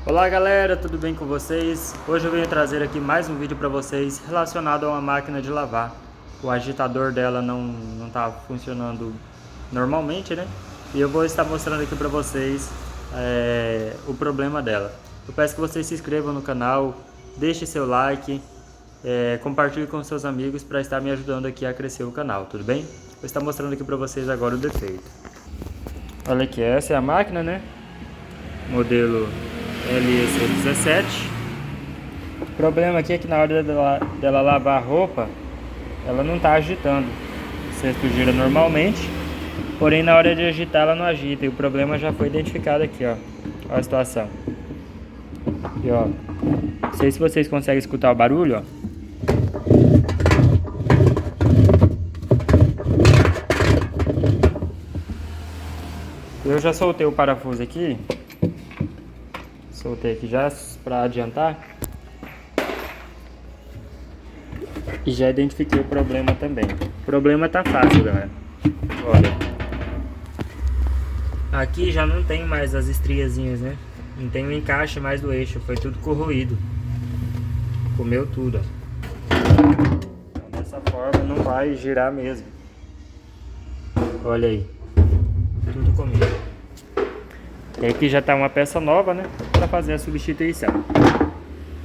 Olá galera, tudo bem com vocês? Hoje eu venho trazer aqui mais um vídeo para vocês relacionado a uma máquina de lavar. O agitador dela não está funcionando normalmente, né? E eu vou estar mostrando aqui para vocês o problema dela. Eu peço que vocês se inscrevam no canal, deixe seu like, compartilhe com seus amigos para estar me ajudando aqui a crescer o canal, tudo bem? Vou estar mostrando aqui para vocês agora o defeito. Olha aqui, essa é a máquina, né? Modelo LEC17. O problema aqui é que na hora dela lavar a roupa, ela não está agitando. O cesto gira normalmente, porém na hora de agitar ela não agita. E o problema já foi identificado aqui, ó. Olha a situação. E ó, não sei se vocês conseguem escutar o barulho, ó. Eu já soltei o parafuso aqui. Soltei aqui já para adiantar. E já identifiquei o problema também. O problema tá fácil, galera. Olha. Aqui já não tem mais as estriazinhas, né? Não tem o encaixe mais do eixo. Foi tudo corroído. Comeu tudo, ó. Então, dessa forma não vai girar mesmo. Olha aí. Tudo comido. E aqui já tá uma peça nova, né? Para fazer a substituição.